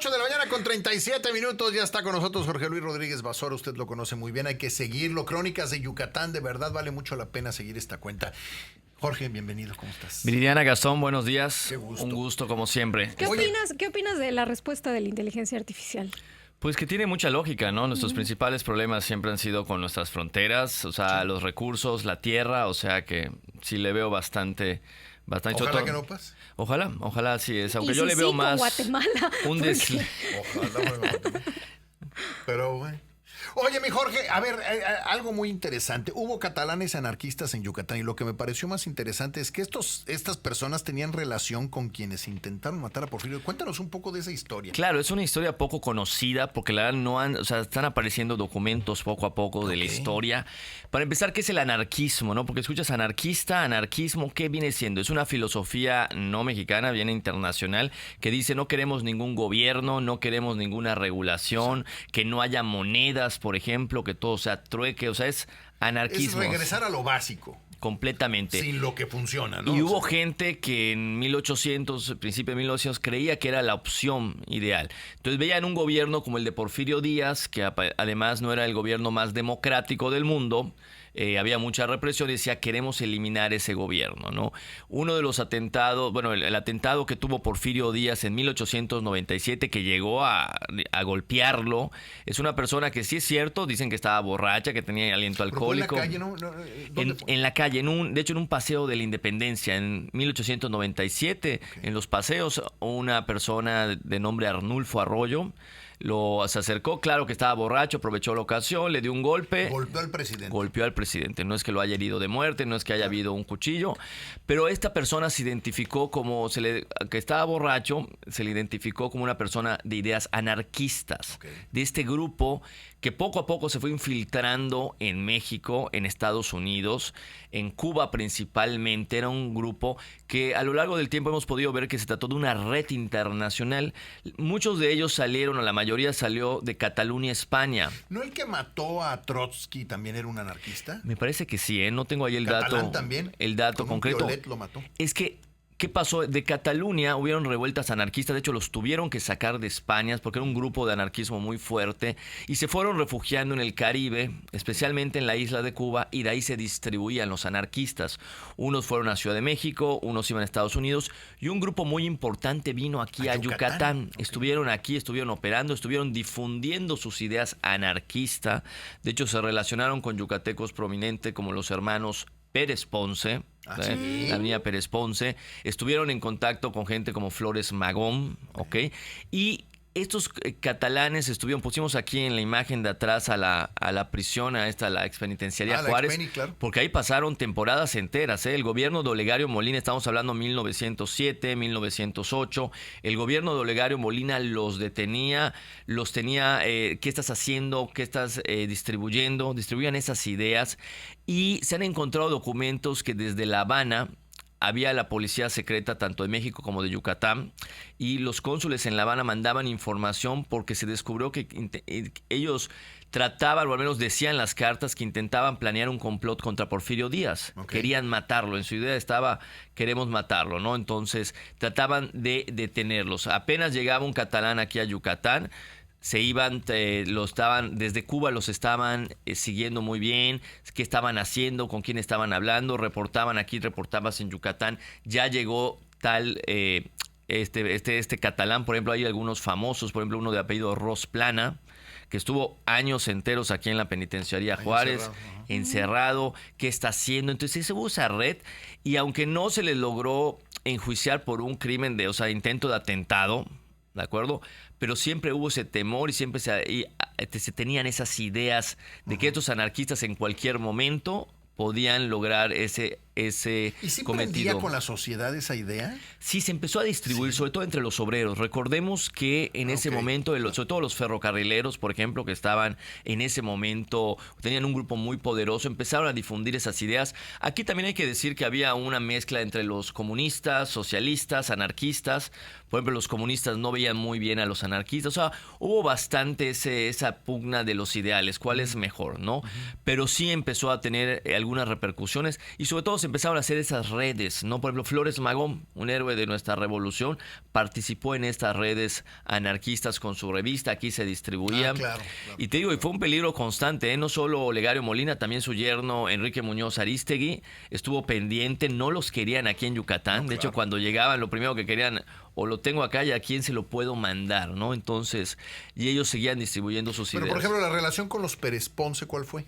8 de la mañana con 37 minutos. Ya está con nosotros Jorge Luis Rodríguez Basora. Usted lo conoce muy bien. Hay que seguirlo. Crónicas de Yucatán. De verdad vale mucho la pena seguir esta cuenta. Jorge, bienvenido. ¿Cómo estás? Viridiana, Gastón, buenos días. Qué gusto. Un gusto como siempre. ¿Qué opinas de la respuesta de la inteligencia artificial? Pues que tiene mucha lógica, ¿no? Nuestros principales problemas siempre han sido con nuestras fronteras, o sea, los recursos, la tierra, o sea que sí le veo bastante. Ojalá que no pase. Ojalá así es. Aunque ¿Y yo si le veo sí, más con Guatemala? un Ojalá. Pero bueno. Oye, mi Jorge, a ver, algo muy interesante. Hubo catalanes anarquistas en Yucatán y lo que me pareció más interesante es que estas personas tenían relación con quienes intentaron matar a Porfirio. Cuéntanos un poco de esa historia. Claro, es una historia poco conocida porque la verdad no han, o sea, están apareciendo documentos poco a poco de la historia. Para empezar, ¿qué es el anarquismo, no? Porque escuchas anarquista, anarquismo, ¿qué viene siendo? Es una filosofía no mexicana, viene internacional, que dice no queremos ningún gobierno, no queremos ninguna regulación, que no haya monedas, por ejemplo, que todo sea trueque, o sea, es anarquismo. Es regresar a lo básico. Completamente. Sin lo que funciona, ¿no? Y hubo gente que en 1800, principio de 1900, creía que era la opción ideal. Entonces veían un gobierno como el de Porfirio Díaz, que además no era el gobierno más democrático del mundo. Había mucha represión y decía, queremos eliminar ese gobierno, ¿no? Uno de los atentados, bueno, el atentado que tuvo Porfirio Díaz en 1897, que llegó a golpearlo, es una persona que sí es cierto, dicen que estaba borracha, que tenía aliento alcohólico. ¿En la calle, en la calle, de hecho en un paseo de la Independencia, en 1897, en los paseos, una persona de nombre Arnulfo Arroyo, se acercó, claro que estaba borracho, aprovechó la ocasión, le dio un golpe. Golpeó al presidente. No es que lo haya herido de muerte, no es que haya habido un cuchillo, pero esta persona se identificó como, que estaba borracho, se le identificó como una persona de ideas anarquistas, de este grupo que poco a poco se fue infiltrando en México, en Estados Unidos, en Cuba principalmente. Era un grupo que a lo largo del tiempo hemos podido ver que se trató de una red internacional. Muchos de ellos salieron, o la mayoría salió de Cataluña, España. ¿No el que mató a Trotsky también era un anarquista? Me parece que sí, no tengo ahí el Catalán dato. También, el dato concreto. Violet lo mató. Es que ¿qué pasó? De Cataluña hubieron revueltas anarquistas, de hecho los tuvieron que sacar de España porque era un grupo de anarquismo muy fuerte y se fueron refugiando en el Caribe, especialmente en la isla de Cuba, y de ahí se distribuían los anarquistas. Unos fueron a Ciudad de México, unos iban a Estados Unidos y un grupo muy importante vino aquí a Yucatán. Estuvieron aquí, estuvieron operando, estuvieron difundiendo sus ideas anarquistas. De hecho se relacionaron con yucatecos prominentes como los hermanos Pérez Ponce, ¿sí? la avenida Pérez Ponce. Estuvieron en contacto con gente como Flores Magón, ¿ok? Y estos catalanes pusimos aquí en la imagen de atrás a la prisión, a la expenitenciaría Juárez, claro. porque ahí pasaron temporadas enteras, ¿eh? El gobierno de Olegario Molina, estamos hablando 1907, 1908, el gobierno de Olegario Molina los tenía, ¿qué estás haciendo? ¿Qué estás distribuyendo? Distribuían esas ideas y se han encontrado documentos que desde La Habana había la policía secreta tanto de México como de Yucatán y los cónsules en La Habana mandaban información porque se descubrió que ellos trataban, o al menos decían las cartas, que intentaban planear un complot contra Porfirio Díaz. Querían matarlo, en su idea estaba, queremos matarlo, ¿no? Entonces trataban de detenerlos. Apenas llegaba un catalán aquí a Yucatán, se iban, desde Cuba los estaban siguiendo muy bien, qué estaban haciendo, con quién estaban hablando, reportaban aquí, reportabas en Yucatán, ya llegó tal, este catalán, por ejemplo, hay algunos famosos, por ejemplo, uno de apellido Ros Plana, que estuvo años enteros aquí en la penitenciaría Juárez, encerrado, qué está haciendo. Entonces se hubo esa red y aunque no se les logró enjuiciar por un crimen intento de atentado, ¿de acuerdo? Pero siempre hubo ese temor y siempre se tenían esas ideas de que estos anarquistas en cualquier momento podían lograr ese ¿Y sí cometido. prendía con la sociedad esa idea? Sí, se empezó a distribuir, sobre todo entre los obreros. Recordemos que en ese momento, sobre todo los ferrocarrileros, por ejemplo, que estaban en ese momento, tenían un grupo muy poderoso, empezaron a difundir esas ideas. Aquí también hay que decir que había una mezcla entre los comunistas, socialistas, anarquistas. Por ejemplo, los comunistas no veían muy bien a los anarquistas. O sea, hubo bastante esa pugna de los ideales, cuál es mejor, ¿no? Pero sí empezó a tener algunas repercusiones y sobre todo se empezaron a hacer esas redes, ¿no? Por ejemplo, Flores Magón, un héroe de nuestra revolución, participó en estas redes anarquistas con su revista, aquí se distribuían. Claro. Y te digo, y fue un peligro constante, ¿eh? No solo Olegario Molina, también su yerno Enrique Muñoz Arístegui estuvo pendiente, no los querían aquí en Yucatán. De hecho, cuando llegaban, lo primero que querían, o lo tengo acá y a quién se lo puedo mandar, ¿no? Entonces, y ellos seguían distribuyendo sus ideas. Pero, por ejemplo, la relación con los Pérez Ponce, ¿cuál fue?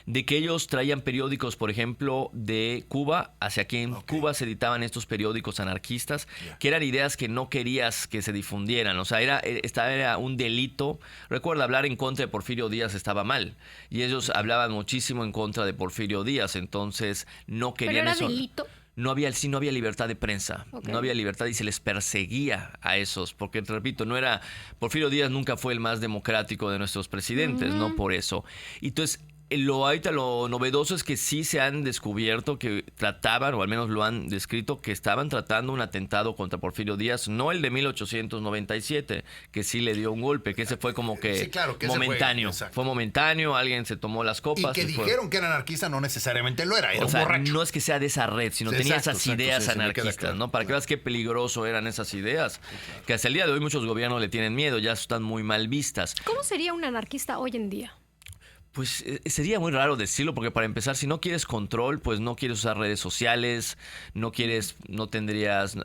De que ellos traían periódicos, por ejemplo, de Cuba hacia aquí en Cuba se editaban estos periódicos anarquistas, que eran ideas que no querías que se difundieran. O sea, era un delito. Recuerda, hablar en contra de Porfirio Díaz estaba mal. Y ellos hablaban muchísimo en contra de Porfirio Díaz. Entonces, no querían ¿Pero eso. era delito? No había libertad de prensa, no había libertad y se les perseguía a esos, porque te repito, Porfirio Díaz nunca fue el más democrático de nuestros presidentes, no por eso. Y entonces, ahorita lo novedoso es que sí se han descubierto que trataban, o al menos lo han descrito, que estaban tratando un atentado contra Porfirio Díaz, no el de 1897, que sí le dio un golpe, que ese fue como que, Sí, claro, que momentáneo. Fue momentáneo, alguien se tomó las copas. Y que dijeron que era anarquista, no necesariamente lo era O sea, un borracho. no es que sea de esa red, sino tenía esas ideas sí, me queda anarquistas, claro, ¿no? Para que veas qué peligroso eran esas ideas, que hasta el día de hoy muchos gobiernos le tienen miedo, ya están muy mal vistas. ¿Cómo sería un anarquista hoy en día? Pues sería muy raro decirlo, porque para empezar, si no quieres control, pues no quieres usar redes sociales, no tendrías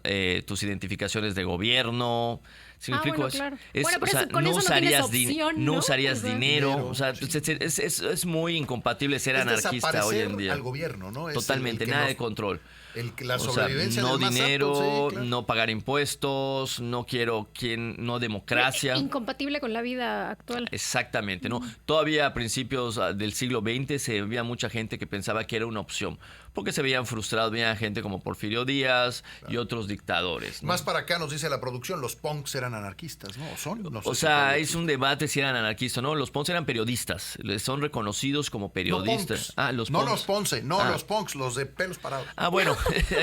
tus identificaciones de gobierno. ¿Sí me explico? Bueno, claro. Bueno, pero con eso no tienes opción, no ¿no? usarías dinero. O sea, sí. es muy incompatible ser anarquista hoy en día. Al gobierno, ¿no? Es Totalmente, el que nada nos- de control. La O sea, sobrevivencia no del más apto, dinero, sí, claro. no pagar impuestos, no democracia. Incompatible con la vida actual. Exactamente, ¿no? Todavía a principios del siglo XX se veía mucha gente que pensaba que era una opción, porque se veían frustrados, veían gente como Porfirio Díaz y otros dictadores, ¿no? Más para acá nos dice la producción, los punks eran anarquistas, ¿no? ¿O son? No sé O si sea, todavía es un debate si eran anarquistas, ¿no? Los Ponce eran periodistas, son reconocidos como periodistas. punks. Los Ponce, los punks, los de pelos parados. Bueno,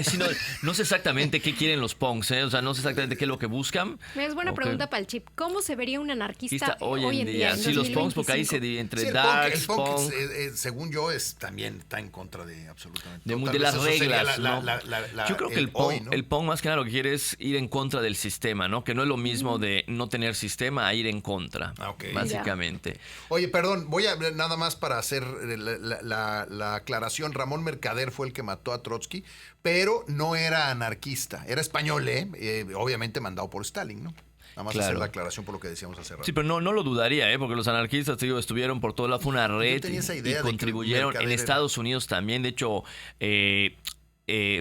sí, no sé exactamente qué quieren los punks, ¿eh? O sea, no sé exactamente qué es lo que buscan. Es buena pregunta para el chip. ¿Cómo se vería un anarquista hoy en día? en Sí, los punks, porque ahí se 2025? divide entre Sí, darks, el punk, punk, según yo, también está en contra de absolutamente de todo. Tal las vez eso sería reglas, ¿no? Yo creo que el hoy, ¿no? punk más que nada lo que quiere es ir en contra del sistema, ¿no? Que no es lo mismo de no tener sistema a ir en contra, Ok. básicamente. Oye, perdón, voy a nada más para hacer la aclaración. Ramón Mercader fue el que mató a Trotsky, pero no era anarquista, era español, obviamente mandado por Stalin, ¿no? Nada más hacer la aclaración por lo que decíamos hace rato. Sí, pero no lo dudaría, porque los anarquistas, te digo, estuvieron por toda fue una red tenía esa idea y de que contribuyeron Mercader en era- Estados Unidos también. De hecho,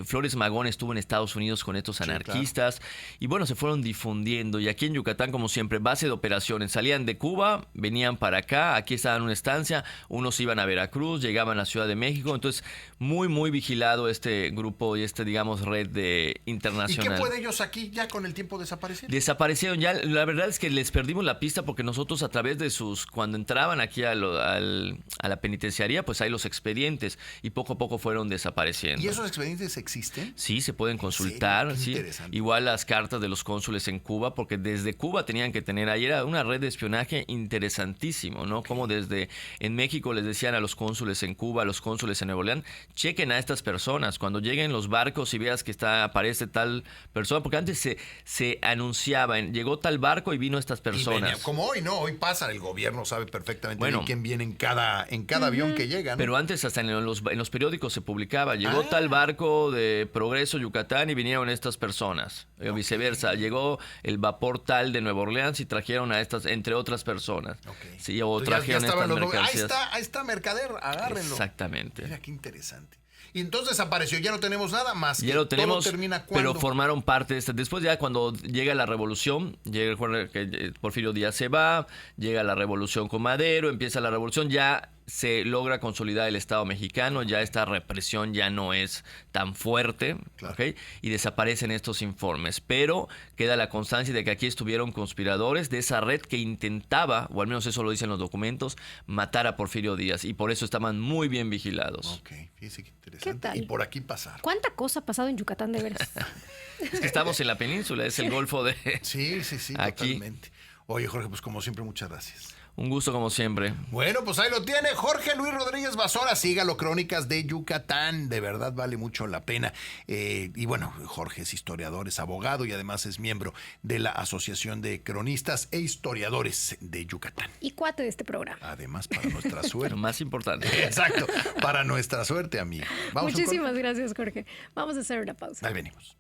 Flores Magón estuvo en Estados Unidos con estos anarquistas y bueno, se fueron difundiendo y aquí en Yucatán, como siempre, base de operaciones, salían de Cuba, venían para acá, aquí estaban en una estancia, unos iban a Veracruz, llegaban a la Ciudad de México, entonces muy vigilado este grupo y digamos red internacional. ¿Y qué fue de ellos aquí? ¿Ya con el tiempo desaparecieron? Desaparecieron ya, la verdad es que les perdimos la pista porque nosotros a través de cuando entraban aquí a la penitenciaría, pues hay los expedientes y poco a poco fueron desapareciendo. ¿Y esos expedientes existen? Sí, se pueden consultar. Qué Sí. interesante. Igual las cartas de los cónsules en Cuba, porque desde Cuba tenían que tener, ahí era una red de espionaje interesantísimo, ¿no? Como desde en México les decían a los cónsules en Cuba, a los cónsules en Nuevo León, chequen a estas personas. Cuando lleguen los barcos y veas que aparece tal persona, porque antes se anunciaba, llegó tal barco y vino estas personas. Como hoy, ¿no? Hoy pasa, el gobierno sabe perfectamente Bueno. bien quién viene en cada avión que llega, ¿no? Pero antes hasta en los periódicos se publicaba, llegó tal barco de Progreso, Yucatán, y vinieron estas personas. O viceversa, llegó el vapor tal de Nueva Orleans y trajeron a estas, entre otras personas. Sí, o Entonces, trajeron estas mercancías. Ahí está Mercader, agárrenlo. Exactamente. Mira qué interesante. Y entonces apareció, ya no tenemos nada más. Ya lo tenemos, todo termina pero cuando. formaron parte de esta. Después ya cuando llega la revolución, recuerda que Porfirio Díaz se va, llega la revolución con Madero, empieza la revolución, ya se logra consolidar el Estado mexicano, ya esta represión ya no es tan fuerte, Claro. ¿ok? Y desaparecen estos informes, pero queda la constancia de que aquí estuvieron conspiradores de esa red que intentaba, o al menos eso lo dicen los documentos, matar a Porfirio Díaz, y por eso estaban muy bien vigilados. Ok, fíjese qué interesante. ¿Qué tal? Y por aquí pasaron. ¿Cuánta cosa ha pasado en Yucatán de veras? Es que estamos en la península, es el Golfo de... Sí, Aquí. totalmente. Oye, Jorge, pues como siempre, muchas gracias. Un gusto como siempre. Bueno, pues ahí lo tiene Jorge Luis Rodríguez Basora. Sígalo, Crónicas de Yucatán. De verdad vale mucho la pena. Y bueno, Jorge es historiador, es abogado y además es miembro de la Asociación de Cronistas e Historiadores de Yucatán. Y cuate de este programa. Además, para nuestra suerte. Lo más importante. Exacto, para nuestra suerte, amigo. Vamos a un Muchísimas gracias, Jorge. Vamos a hacer una pausa. Ahí venimos.